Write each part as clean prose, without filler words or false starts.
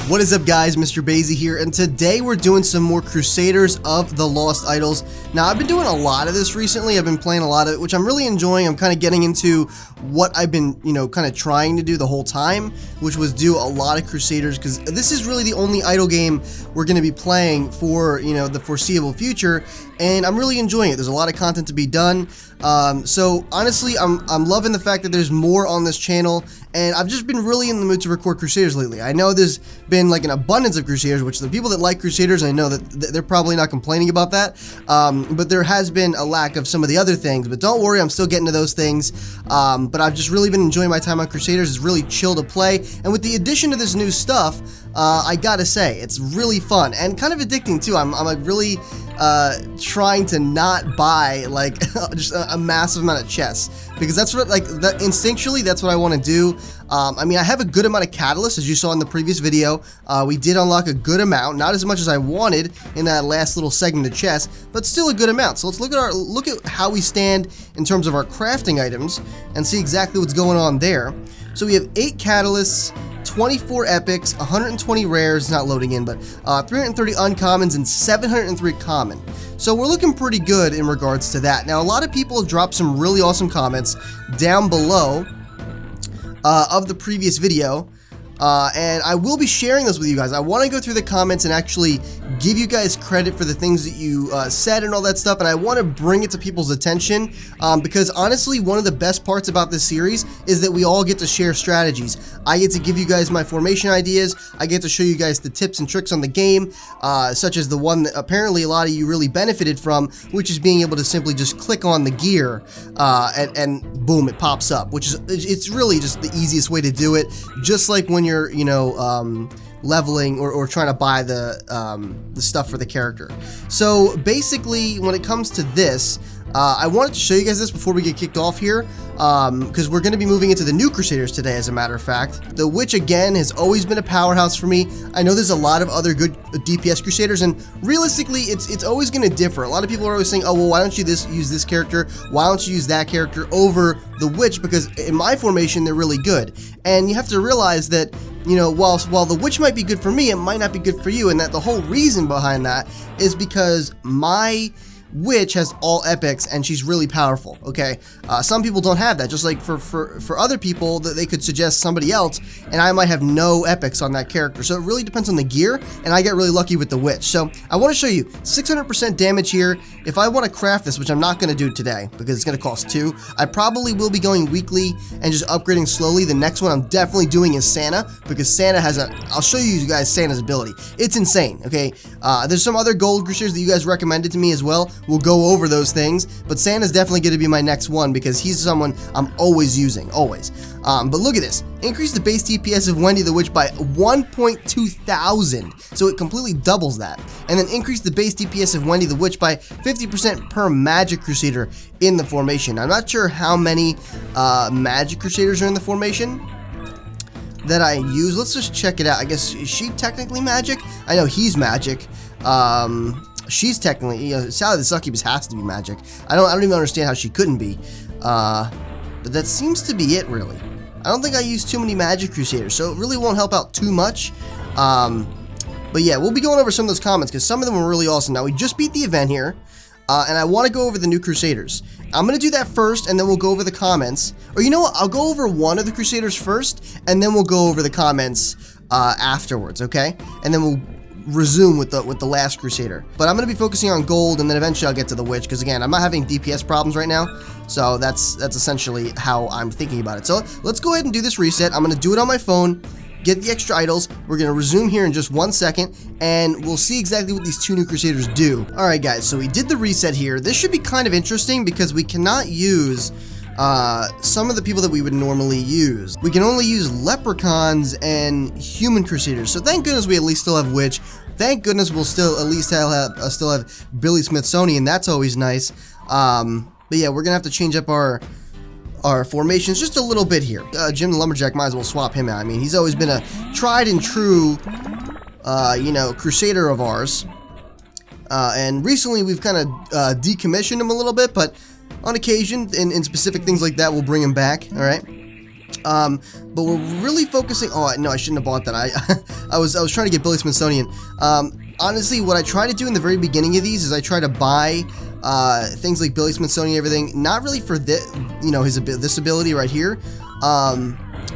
What is up, guys? MrBayeasy here, and today we're doing some more Crusaders of the Lost Idols. Now, I've been doing a lot of this recently. I've been playing a lot of it, which I'm really enjoying. I'm kind of getting into what I've been, kind of trying to do the whole time, which was do a lot of Crusaders, because this is really the only idol game we're going to be playing for, the foreseeable future, and I'm really enjoying it. There's a lot of content to be done. So honestly, I'm loving the fact that there's more on this channel, and I've just been really in the mood to record Crusaders lately. I know there's been like an abundance of Crusaders, which the people that like Crusaders, I know that they're probably not complaining about that, but there has been a lack of some of the other things. But don't worry, I'm still getting to those things. But I've just really been enjoying my time on Crusaders. It's really chill to play, and with the addition of this new stuff, I gotta say, it's really fun and kind of addicting too. I'm like really trying to not buy like just a massive amount of chests, because that's what instinctually that's what I want to do. I mean, I have a good amount of catalysts, as you saw in the previous video. We did unlock a good amount, not as much as I wanted in that last little segment of chests, but still a good amount. So let's look at how we stand in terms of our crafting items and see exactly what's going on there. So we have 8 catalysts, 24 epics, 120 rares, not loading in, but 330 uncommons and 703 common. So we're looking pretty good in regards to that. Now, a lot of people have dropped some really awesome comments down below of the previous video, and I will be sharing those with you guys. I want to go through the comments and actually give you guys credit for the things that you said and all that stuff, and I want to bring it to people's attention, because honestly, one of the best parts about this series is that we all get to share strategies. I get to give you guys my formation ideas, I get to show you guys the tips and tricks on the game, such as the one that apparently a lot of you really benefited from, which is being able to simply just click on the gear, and boom, it pops up, which is, it's really just the easiest way to do it, just like when you're, leveling or trying to buy the stuff for the character. So basically, when it comes to this, I wanted to show you guys this before we get kicked off here, because we're going to be moving into the new Crusaders today, as a matter of fact. The Witch, again, has always been a powerhouse for me. I know there's a lot of other good DPS Crusaders, and realistically, it's always going to differ. A lot of people are always saying, oh, well, why don't you use this character? Why don't you use that character over the Witch? Because in my formation, they're really good. And you have to realize that, while the Witch might be good for me, it might not be good for you, and that the whole reason behind that is because my Witch has all epics and she's really powerful, okay? Some people don't have that, just like for other people that they could suggest somebody else, and I might have no epics on that character. So it really depends on the gear, and I get really lucky with the Witch. So I want to show you 600% damage here. If I want to craft this, which I'm not going to do today because it's going to cost 2, I probably will be going weekly and just upgrading slowly. The next one I'm definitely doing is Santa, because Santa has I'll show you guys Santa's ability. It's insane, okay? There's some other gold Crusaders that you guys recommended to me as well. We'll go over those things, but Santa's definitely going to be my next one because he's someone I'm always using, always. But look at this. Increase the base DPS of Wendy the Witch by 1.2 thousand, so it completely doubles that. And then increase the base DPS of Wendy the Witch by 50% per Magic Crusader in the formation. I'm not sure how many Magic Crusaders are in the formation that I use. Let's just check it out. I guess, is she technically Magic? I know he's Magic. She's technically, Sally the Succubus has to be Magic. I don't even understand how she couldn't be. But that seems to be it, really. I don't think I use too many Magic Crusaders, so it really won't help out too much. But yeah, we'll be going over some of those comments because some of them were really awesome. Now, we just beat the event here, and I want to go over the new Crusaders. I'm going to do that first, and then we'll go over the comments. Or you know what? I'll go over one of the Crusaders first, and then we'll go over the comments afterwards, okay? And then we'll resume with the last Crusader. But I'm going to be focusing on gold, and then eventually I'll get to the Witch, because again, I'm not having DPS problems right now, so that's essentially how I'm thinking about it. So let's go ahead and do this reset. I'm going to do it on my phone, get the extra idols. We're going to resume here in just 1 second, and we'll see exactly what these 2 new Crusaders do. Alright guys, so we did the reset here. This should be kind of interesting because we cannot use some of the people that we would normally use. We can only use leprechauns and human Crusaders, so thank goodness we at least still have Witch. Thank goodness we'll still at least have Billy Smithsonian. That's always nice. But yeah, we're gonna have to change up our formations just a little bit here. Jim the Lumberjack, might as well swap him out. I mean, he's always been a tried and true Crusader of ours. And recently we've kind of decommissioned him a little bit, but on occasion, in specific things like that, we'll bring him back, alright? but we're really focusing. Oh no, I shouldn't have bought that. I was trying to get Billy Smithsonian. Honestly, what I try to do in the very beginning of these is I try to buy things like Billy Smithsonian, everything. Not really for this, you know, this ability right here,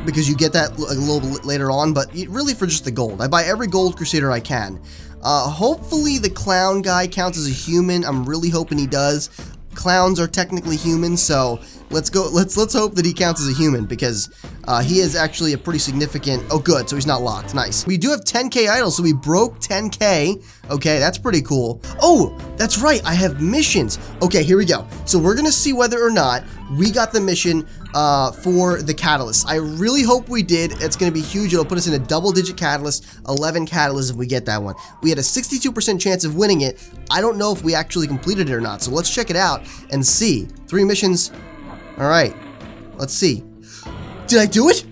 because you get that a little bit later on, but really for just the gold. I buy every gold Crusader I can. Hopefully the clown guy counts as a human. I'm really hoping he does. Clowns are technically human, so let's go. Let's hope that he counts as a human, because he is actually a pretty significant. Oh, good. So he's not locked. Nice. We do have 10K idols, so we broke 10K. Okay, that's pretty cool. Oh, that's right. I have missions. Okay, here we go. So we're gonna see whether or not we got the mission for the catalyst. I really hope we did. It's gonna be huge. It'll put us in a double-digit catalyst, 11 catalysts if we get that one. We had a 62% chance of winning it. I don't know if we actually completed it or not, so let's check it out and see. 3 missions. All right, let's see. Did I do it?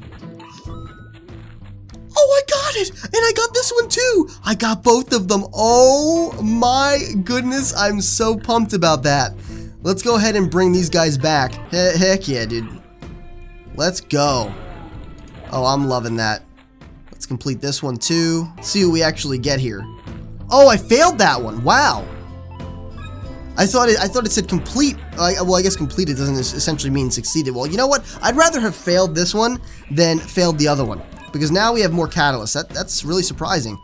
Oh, I got it! And I got this one too! I got both of them. Oh my goodness, I'm so pumped about that. Let's go ahead and bring these guys back. Heck yeah, dude. Let's go. Oh, I'm loving that. Let's complete this one too. See what we actually get here. Oh, I failed that one. Wow. I thought it said complete. Well, I guess completed doesn't essentially mean succeeded. Well, you know what? I'd rather have failed this one than failed the other one, because now we have more catalysts. That's really surprising.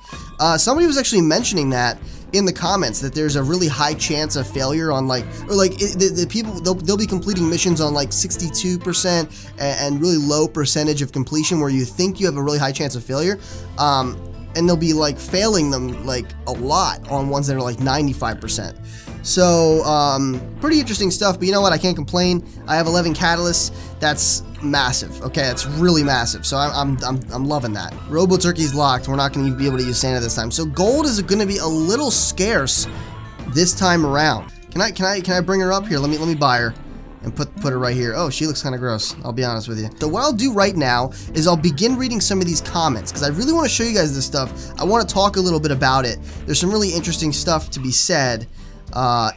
Somebody was actually mentioning that in the comments, that there's a really high chance of failure on the people, they'll be completing missions on like 62% and really low percentage of completion, where you think you have a really high chance of failure. And they'll be like failing them like a lot on ones that are like 95%. So, pretty interesting stuff, but you know what? I can't complain. I have 11 catalysts. That's massive. Okay, that's really massive. So I'm loving that. Robo Turkey's locked. We're not going to be able to use Santa this time. So gold is going to be a little scarce this time around. Can I bring her up here? Let me buy her and put her right here. Oh, she looks kind of gross, I'll be honest with you. So what I'll do right now is I'll begin reading some of these comments, because I really want to show you guys this stuff. I want to talk a little bit about it. There's some really interesting stuff to be said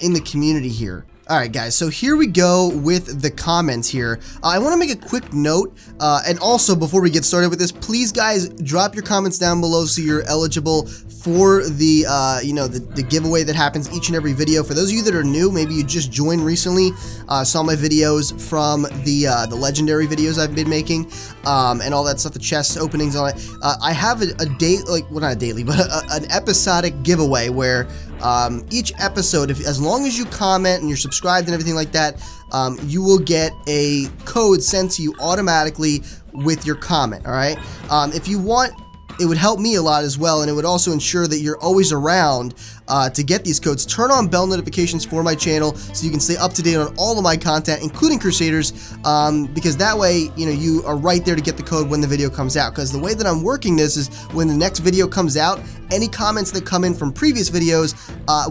in the community here. Alright guys, so here we go with the comments here. I want to make a quick note, and also before we get started with this, please guys drop your comments down below so you're eligible for the the giveaway that happens each and every video. For those of you that are new, maybe you just joined recently, saw my videos from the legendary videos I've been making, and all that stuff, the chest openings on it. I have a date, like, well, not a daily, but an episodic giveaway where each episode, as long as you comment and you're subscribed and everything like that, you will get a code sent to you automatically with your comment. All right, if you want, it would help me a lot as well, and it would also ensure that you're always around to get these codes. Turn on bell notifications for my channel so you can stay up to date on all of my content, including Crusaders, because that way, you are right there to get the code when the video comes out. Because the way that I'm working this is, when the next video comes out, any comments that come in from previous videos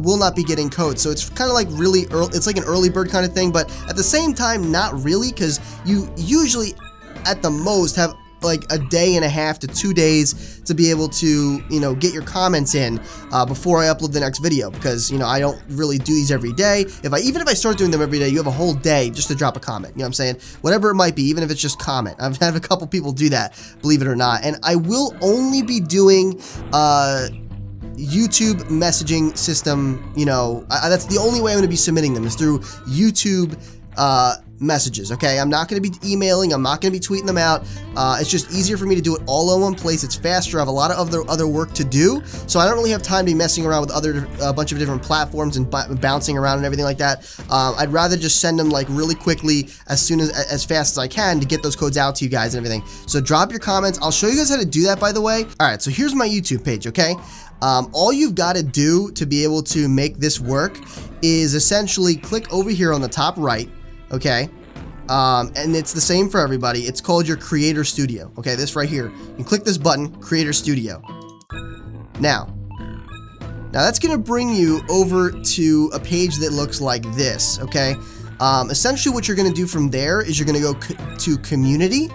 will not be getting codes. So it's kind of like really early, it's like an early bird kind of thing, but at the same time, not really, because you usually, at the most, have like a day and a half to 2 days to be able to, get your comments in before I upload the next video, because, I don't really do these every day. Even if I start doing them every day, you have a whole day just to drop a comment. You know what I'm saying? Whatever it might be, even if it's just comment. I've had a couple people do that, believe it or not. And I will only be doing YouTube messaging system, that's the only way I'm going to be submitting them, is through YouTube messages. Okay, I'm not going to be emailing, I'm not going to be tweeting them out. It's just easier for me to do it all in one place. It's faster. I have a lot of other work to do, so I don't really have time to be messing around with a bunch of different platforms and bouncing around and everything like that. I'd rather just send them like really quickly, as fast as I can, to get those codes out to you guys and everything. So drop your comments. I'll show you guys how to do that, by the way. All right, so here's my YouTube page. Okay, all you've got to do to be able to make this work is essentially click over here on the top right. Okay, and it's the same for everybody. It's called your Creator Studio. Okay, this right here. You click this button, Creator Studio. Now that's gonna bring you over to a page that looks like this. Okay, essentially what you're gonna do from there is you're gonna go to Community,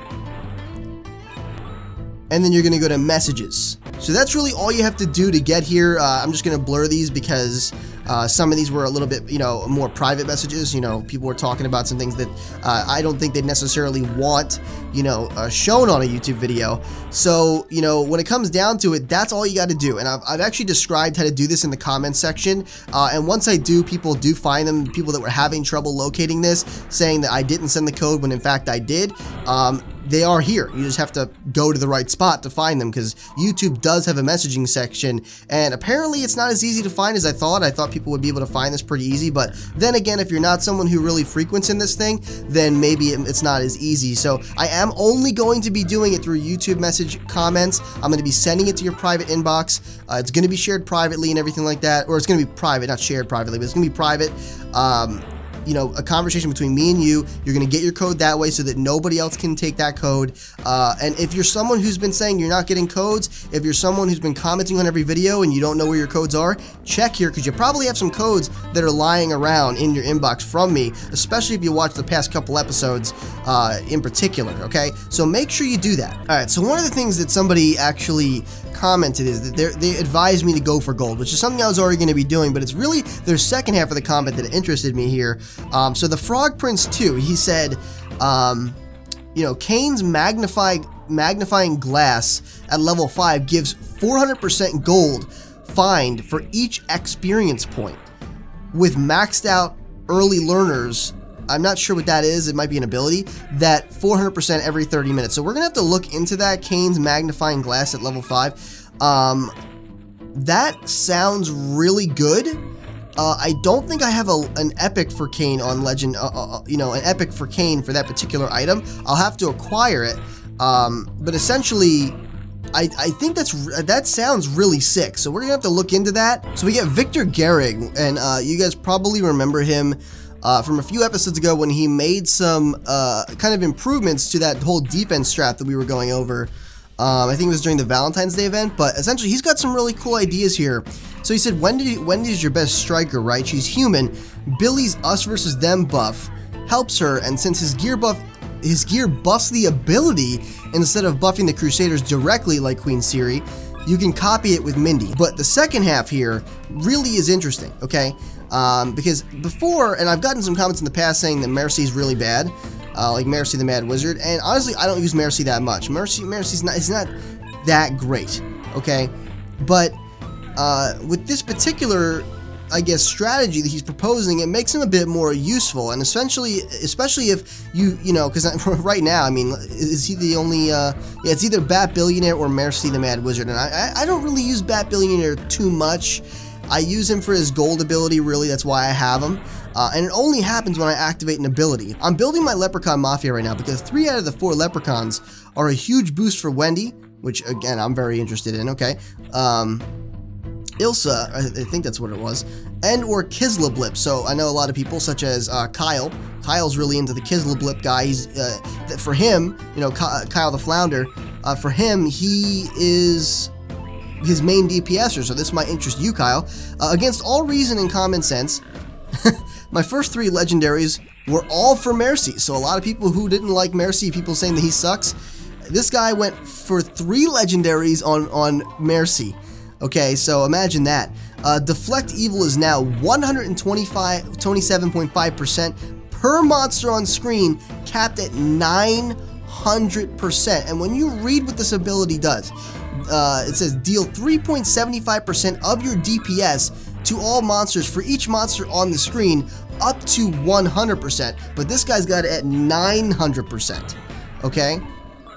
and then you're gonna go to Messages. So that's really all you have to do to get here. I'm just gonna blur these because Some of these were a little bit, more private messages. People were talking about some things that I don't think they necessarily want, shown on a YouTube video. So, when it comes down to it, that's all you got to do. And I've actually described how to do this in the comments section. And once I do, people do find them, people that were having trouble locating this, saying that I didn't send the code when in fact I did. They are here. You just have to go to the right spot to find them, because YouTube does have a messaging section, and apparently it's not as easy to find as I thought. I thought people would be able to find this pretty easy, but then again, if you're not someone who really frequents in this thing, then maybe it's not as easy. So I am only going to be doing it through YouTube message comments. I'm going to be sending it to your private inbox. It's going to be shared privately and everything like that, or it's going to be private, not shared privately, but it's going to be private. A conversation between me and you. You're going to get your code that way so that nobody else can take that code. And if you're someone who's been saying you're not getting codes, if you're someone who's been commenting on every video and you don't know where your codes are, check here, because you probably have some codes that are lying around in your inbox from me, especially if you watch the past couple episodes in particular, okay? So make sure you do that. Alright, so one of the things that somebody actually commented is that they advised me to go for gold, which is something I was already going to be doing, but it's really their second half of the comment that interested me here. So the Frog Prince 2, he said, Kane's magnifying glass at level 5 gives 400% gold find for each experience point. With maxed out early learners, I'm not sure what that is, it might be an ability, that 400% every 30 minutes. So we're going to have to look into that, Kane's magnifying glass at level 5. That sounds really good. I don't think I have an epic for Kane on Legend, an epic for Kane for that particular item. I'll have to acquire it, but essentially, I think that sounds really sick. So we're gonna have to look into that. So we get Victor Gehrig, and you guys probably remember him from a few episodes ago when he made some kind of improvements to that whole defense strat that we were going over. I think it was during the Valentine's Day event, but essentially he's got some really cool ideas here. So he said, Wendy's your best striker, right? She's human. Billy's us versus them buff helps her, and since his gear buffs the ability instead of buffing the Crusaders directly like Queen Ciri, you can copy it with Mindy. But the second half here really is interesting, okay? Because before, and I've gotten some comments in the past saying that Mercy's really bad, like Mercy the Mad Wizard, and honestly, I don't use Mercy that much. Mercy's not that great, okay? But with this particular, I guess, strategy that he's proposing, it makes him a bit more useful, and especially if because right now, I mean, is he the only, yeah, it's either Bat Billionaire or Mercy the Mad Wizard, and I don't really use Bat Billionaire too much. I use him for his gold ability, really, that's why I have him, and it only happens when I activate an ability. I'm building my Leprechaun Mafia right now because 3 out of the 4 Leprechauns are a huge boost for Wendy, which, again, I'm very interested in, okay? Ilsa, I think that's what it was, and or Kisleblip. So I know a lot of people, such as Kyle. Kyle's really into the Kisleblip guy. He's for him, Kyle the Flounder. For him, he is his main DPSer. So this might interest you, Kyle. Against all reason and common sense, my first 3 legendaries were all for Mercy. So a lot of people who didn't like Mercy, people saying that he sucks. This guy went for 3 legendaries on Mercy. Okay, so imagine that. Deflect Evil is now 127.5% per monster on screen, capped at 900%. And when you read what this ability does, it says deal 3.75% of your DPS to all monsters for each monster on the screen up to 100%. But this guy's got it at 900%. Okay,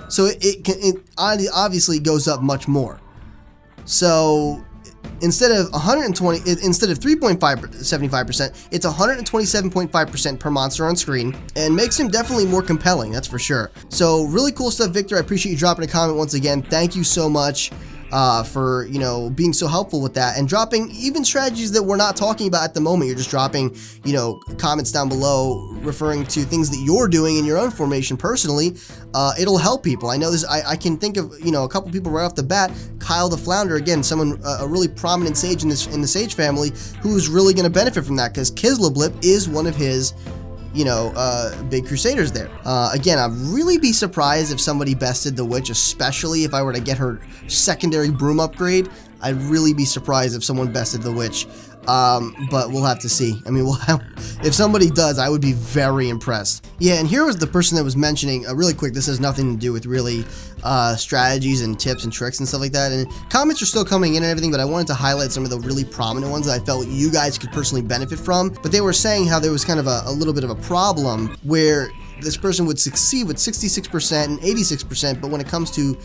so it obviously goes up much more. So instead of 3.75%, it's 127.5% per monster on screen, and makes him definitely more compelling, that's for sure. So really cool stuff, Victor. I appreciate you dropping a comment once again. Thank you so much for being so helpful with that, and dropping even strategies that we're not talking about at the moment. You're just dropping comments down below referring to things that you're doing in your own formation personally. It'll help people. I know this. I can think of a couple people right off the bat. Kyle the Flounder, again, someone a really prominent sage in the Sage family, who's really going to benefit from that, because Kisleblip is one of his big Crusaders there. Again, I'd really be surprised if somebody bested the Witch, especially if I were to get her secondary broom upgrade. I'd really be surprised if someone bested the witch. But we'll have to see. I mean, if somebody does, I would be very impressed. Yeah, and here was the person that was mentioning, really quick, this has nothing to do with really strategies and tips and tricks and stuff like that. And comments are still coming in and everything, but I wanted to highlight some of the really prominent ones that I felt you guys could personally benefit from. But they were saying how there was kind of a little bit of a problem where this person would succeed with 66% and 86%, but when it comes to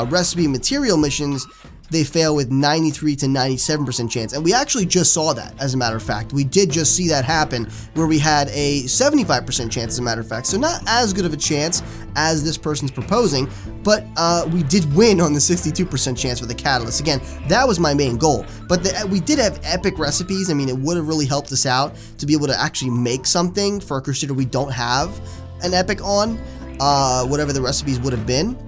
recipe material missions, they fail with 93 to 97% chance. And we actually just saw that, as a matter of fact. We did just see that happen, where we had a 75% chance, as a matter of fact. So not as good of a chance as this person's proposing, but we did win on the 62% chance for the catalyst. Again, that was my main goal. But we did have epic recipes. I mean, it would have really helped us out to be able to actually make something for a Crusader we don't have an epic on, whatever the recipes would have been.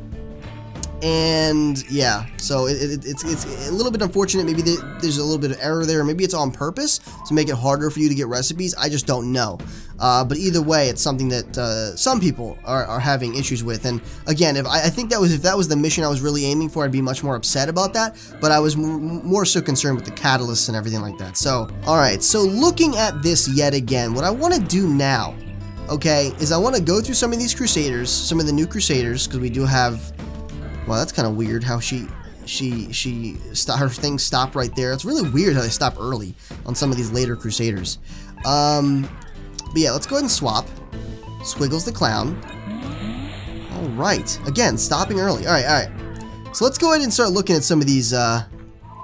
And yeah, so it's a little bit unfortunate. Maybe there's a little bit of error there. Maybe it's on purpose to make it harder for you to get recipes. I just don't know. But either way, it's something that some people are having issues with. And again, if that was the mission I was really aiming for, I'd be much more upset about that. But I was more so concerned with the catalysts and everything like that. So, all right. So looking at this yet again, what I want to do now, okay, is I want to go through some of these Crusaders, some of the new Crusaders, because we do have. Well, that's kind of weird how her things stop right there. It's really weird how they stop early on some of these later Crusaders. But yeah, let's go ahead and swap. Squiggles the Clown. Alright. Again, stopping early. Alright. So let's go ahead and start looking at some of these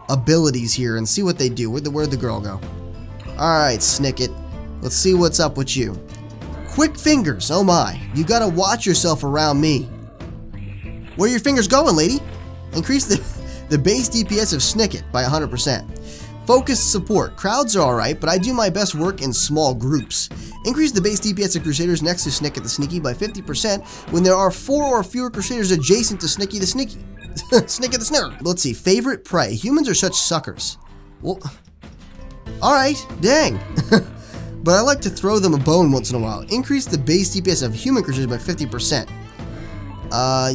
abilities here and see what they do. Where'd the girl go? Alright, Snicket. Let's see what's up with you. Quick fingers. Oh my. You gotta watch yourself around me. Where are your fingers going, lady? Increase the base DPS of Snicket by 100%. Focused support. Crowds are alright, but I do my best work in small groups. Increase the base DPS of Crusaders next to Snicket the Sneaky by 50% when there are 4 or fewer Crusaders adjacent to Snicky the Sneaky. Snicket the Snurr. Let's see. Favorite prey. Humans are such suckers. Well, alright. Dang. But I like to throw them a bone once in a while. Increase the base DPS of human Crusaders by 50%.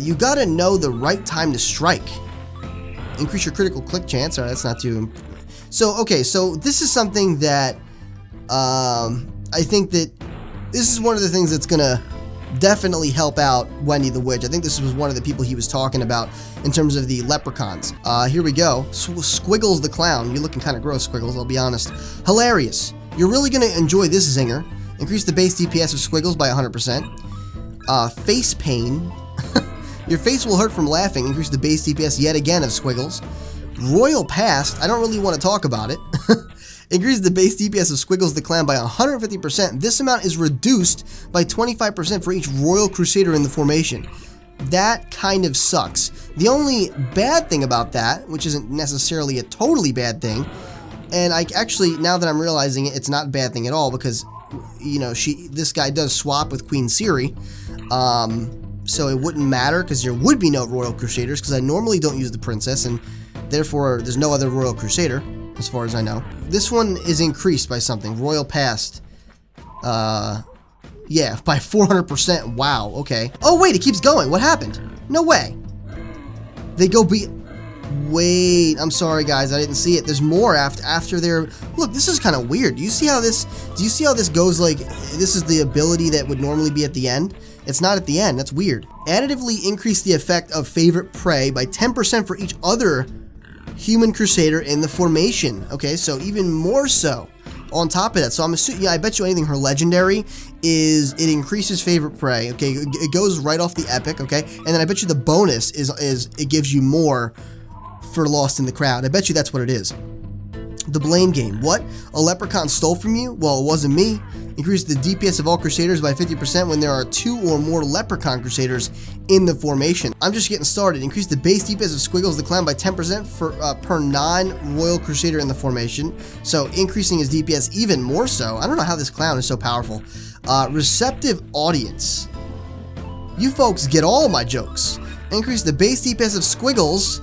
You gotta know the right time to strike. Increase your critical click chance. Alright, that's not too... So, okay, so this is something that, I think that this is one of the things that's gonna definitely help out Wendy the Witch. I think this was one of the people he was talking about in terms of the leprechauns. Here we go. Squiggles the Clown. You're looking kind of gross, Squiggles, I'll be honest. Hilarious. You're really gonna enjoy this zinger. Increase the base DPS of Squiggles by 100%. Face pain. Your face will hurt from laughing. Increase the base DPS yet again of Squiggles. Royal Past. I don't really want to talk about it. Increase the base DPS of Squiggles the Clown by 150%. This amount is reduced by 25% for each Royal Crusader in the formation. That kind of sucks. The only bad thing about that, which isn't necessarily a totally bad thing, and I actually, now that I'm realizing it, it's not a bad thing at all because, you know, this guy does swap with Queen Ciri. So it wouldn't matter because there would be no Royal Crusaders because I normally don't use the Princess and therefore there's no other Royal Crusader as far as I know. This one is increased by something. Royal Past. Yeah, by 400%. Wow, okay. Oh wait, it keeps going. What happened? No way. They go Wait, I'm sorry guys, I didn't see it. There's more after their... Look, this is kind of weird. Do you see how this goes like... This is the ability that would normally be at the end? It's not at the end. That's weird. Additively increase the effect of favorite prey by 10% for each other human Crusader in the formation. Okay, so even more so on top of that. So I'm assuming, yeah, I bet you anything her legendary is it increases favorite prey. Okay, it goes right off the epic. Okay, and then I bet you the bonus is it gives you more for Lost in the Crowd. I bet you that's what it is. The blame game. What? A leprechaun stole from you? Well, it wasn't me. Increase the DPS of all Crusaders by 50% when there are 2 or more leprechaun Crusaders in the formation. I'm just getting started. Increase the base DPS of Squiggles the Clown by 10% for per non-Royal Crusader in the formation. So increasing his DPS even more so. I don't know how this clown is so powerful. Receptive audience. You folks get all my jokes. Increase the base DPS of Squiggles.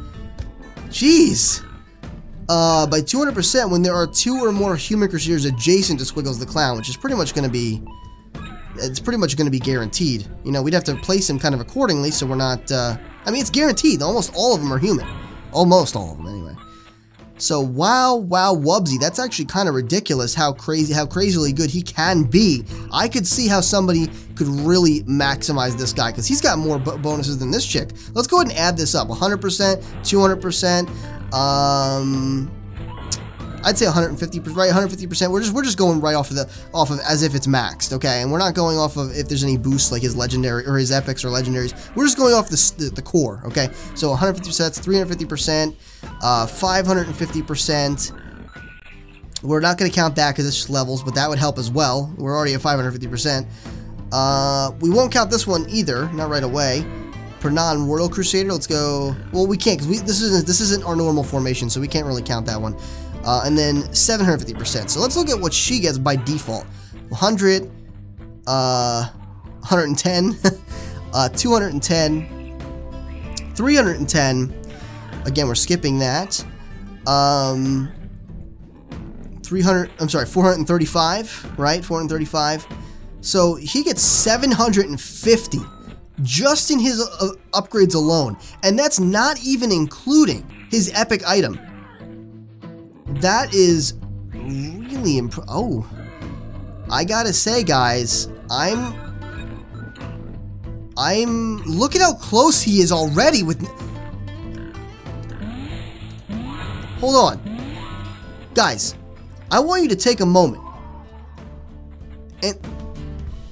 Jeez. By 200% when there are 2 or more human Crusaders adjacent to Squiggles the Clown, which is pretty much going to be... It's pretty much going to be guaranteed. You know, we'd have to place him kind of accordingly, so we're not... I mean, it's guaranteed. Almost all of them are human. Almost all of them, anyway. So wow wubsy, that's actually kind of ridiculous how crazily good he can be. I could see how somebody could really maximize this guy because he's got more bonuses than this chick. Let's go ahead and add this up. 100%, 200%, I'd say 150%, right? 150%. We're just going right off of as if it's maxed, okay? And we're not going off of if there's any boosts like his legendary or his epics or legendaries. We're just going off the core, okay? So 150%, that's 350%, 550%. We're not going to count that because it's just levels, but that would help as well. We're already at 550%. We won't count this one either, not right away. Per non-Royal Crusader, let's go. Well, we can't because this isn't our normal formation, so we can't really count that one. And then 750%. So let's look at what she gets by default. 100, 110, 210, 310. Again, we're skipping that. 435, right? 435. So he gets 750 just in his upgrades alone. And that's not even including his epic item. That is really oh, I gotta say, guys, look at how close he is already with. Hold on, guys, I want you to take a moment, and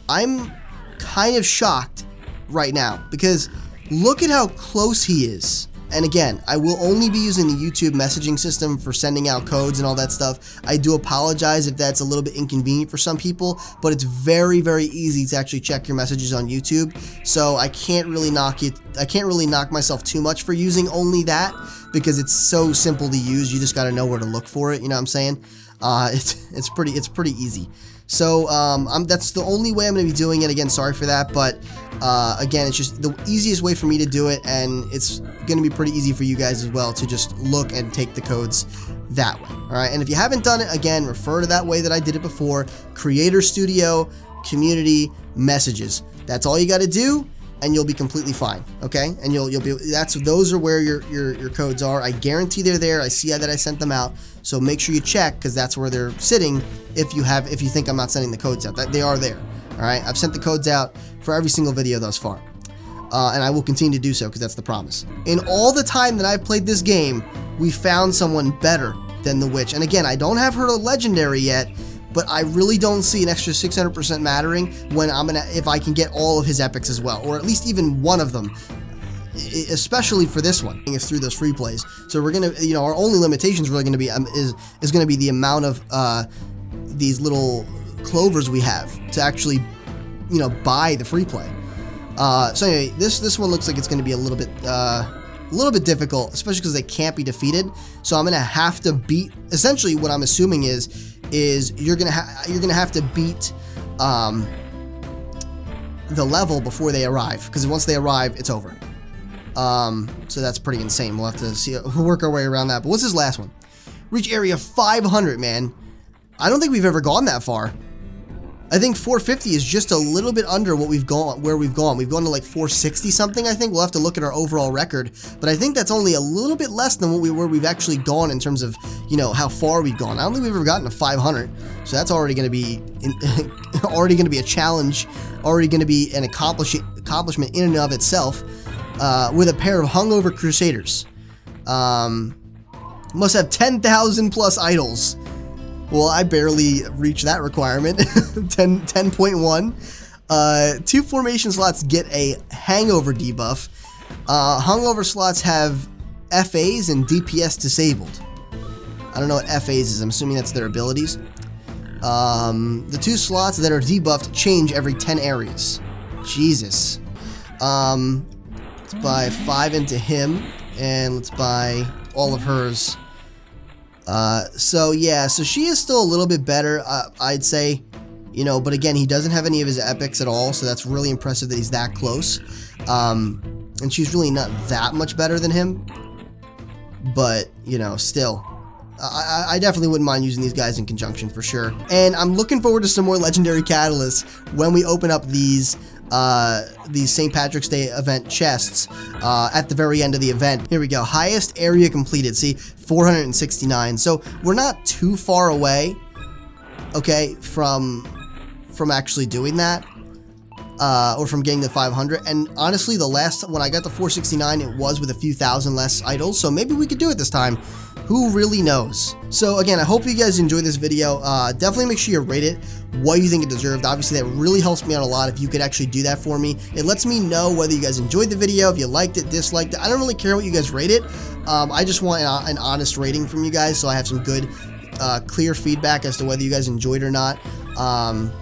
I'm kind of shocked right now because look at how close he is. And again, I will only be using the YouTube messaging system for sending out codes and all that stuff. I do apologize if that's a little bit inconvenient for some people, but it's very, very easy to actually check your messages on YouTube. So I can't really knock myself too much for using only that because it's so simple to use. You just got to know where to look for it. You know what I'm saying? It's pretty easy. So that's the only way I'm going to be doing it. Again, sorry for that, but again, it's just the easiest way for me to do it, and it's going to be pretty easy for you guys as well to just look and take the codes that way. All right, and if you haven't done it, again, refer to that way that I did it before: Creator Studio, Community, Messages. That's all you got to do, and you'll be completely fine. Okay, and you'll be. Those are where your codes are. I guarantee they're there. I see that I sent them out. So make sure you check because that's where they're sitting. If you think I'm not sending the codes out, that they are there. All right, I've sent the codes out for every single video thus far, and I will continue to do so because that's the promise. In all the time that I've played this game, we found someone better than the witch. And again, I don't have her legendary yet, but I really don't see an extra 600% mattering when if I can get all of his epics as well, or at least even one of them. Especially for this one, it's through those free plays. So we're gonna, our only limitation is really gonna be is gonna be the amount of these little clovers we have to actually, buy the free play. So anyway, this one looks like it's gonna be a little bit difficult, especially because they can't be defeated. So I'm gonna have to beat. Essentially, what I'm assuming is you're gonna have to beat the level before they arrive, because once they arrive, it's over. So that's pretty insane. We'll have to work our way around that. But what's his last one? Reach area 500, man. I don't think we've ever gone that far. I think 450 is just a little bit under what we've gone, We've gone to like 460 something, I think. We'll have to look at our overall record. But I think that's only a little bit less than where we've actually gone in terms of, how far we've gone. I don't think we've ever gotten to 500. So that's already going to be a challenge, already going to be an accomplishment in and of itself. With a pair of hungover Crusaders. Must have 10,000 plus idols. Well, I barely reached that requirement. 10.1. 2 formation slots get a hangover debuff. Hungover slots have FAs and DPS disabled. I don't know what FAs is. I'm assuming that's their abilities. The 2 slots that are debuffed change every 10 areas. Jesus. Let's buy 5 into him, and let's buy all of hers. So yeah, so she is still a little bit better, I'd say, but again, he doesn't have any of his epics at all, so that's really impressive that he's that close. And she's really not that much better than him, but, still. I definitely wouldn't mind using these guys in conjunction for sure. And I'm looking forward to some more legendary catalysts when we open up these these St. Patrick's Day event chests at the very end of the event. Here we go. Highest area completed. See, 469. So we're not too far away, okay, from actually doing that. Or from getting the 500. And honestly, the last, when I got the 469, it was with a few thousand less idols, so maybe we could do it this time. Who really knows? So again, I hope you guys enjoyed this video. Definitely make sure you rate it what you think it deserved. Obviously, that really helps me out a lot if you could actually do that for me. It lets me know whether you guys enjoyed the video, if you liked it, disliked it. I don't really care what you guys rate it. I just want an honest rating from you guys, so I have some good, clear feedback as to whether you guys enjoyed it or not.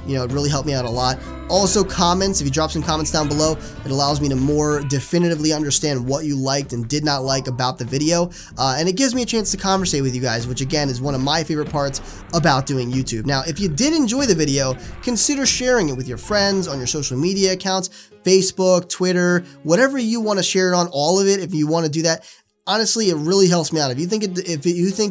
You know, it really helped me out a lot. Also, comments, if you drop some comments down below, it allows me to more definitively understand what you liked and did not like about the video, and it gives me a chance to conversate with you guys, which again is one of my favorite parts about doing YouTube. Now, if you did enjoy the video, consider sharing it with your friends on your social media accounts, Facebook, Twitter, whatever you want to share it on, all of it. If you want to do that, honestly, it really helps me out. If you think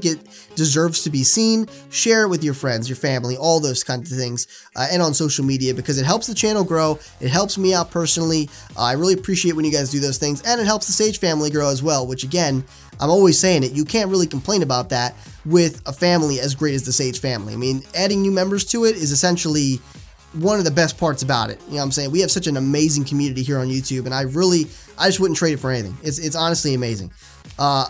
it deserves to be seen, share it with your friends, your family, all those kinds of things, and on social media, because it helps the channel grow. It helps me out personally. I really appreciate when you guys do those things, and it helps the Sage family grow as well, which again, I'm always saying it, you can't really complain about that with a family as great as the Sage family. I mean, adding new members to it is essentially one of the best parts about it. You know what I'm saying? We have such an amazing community here on YouTube, and I just wouldn't trade it for anything. It's honestly amazing.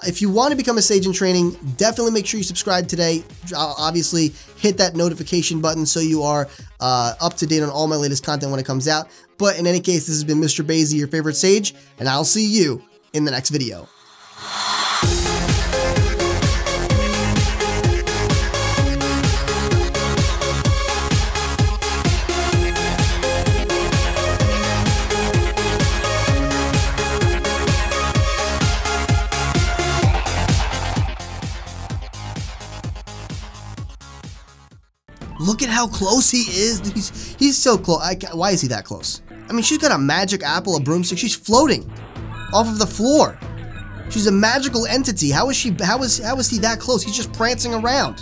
If you want to become a Sage in training, definitely make sure you subscribe today. Obviously, hit that notification button so you are up to date on all my latest content when it comes out. But in any case, this has been MrBayeasy, your favorite Sage, and I'll see you in the next video. Look at how close he is. He's so close. Why is he that close? I mean, she's got a magic apple, a broomstick. She's floating off of the floor. She's a magical entity. How is he that close? He's just prancing around.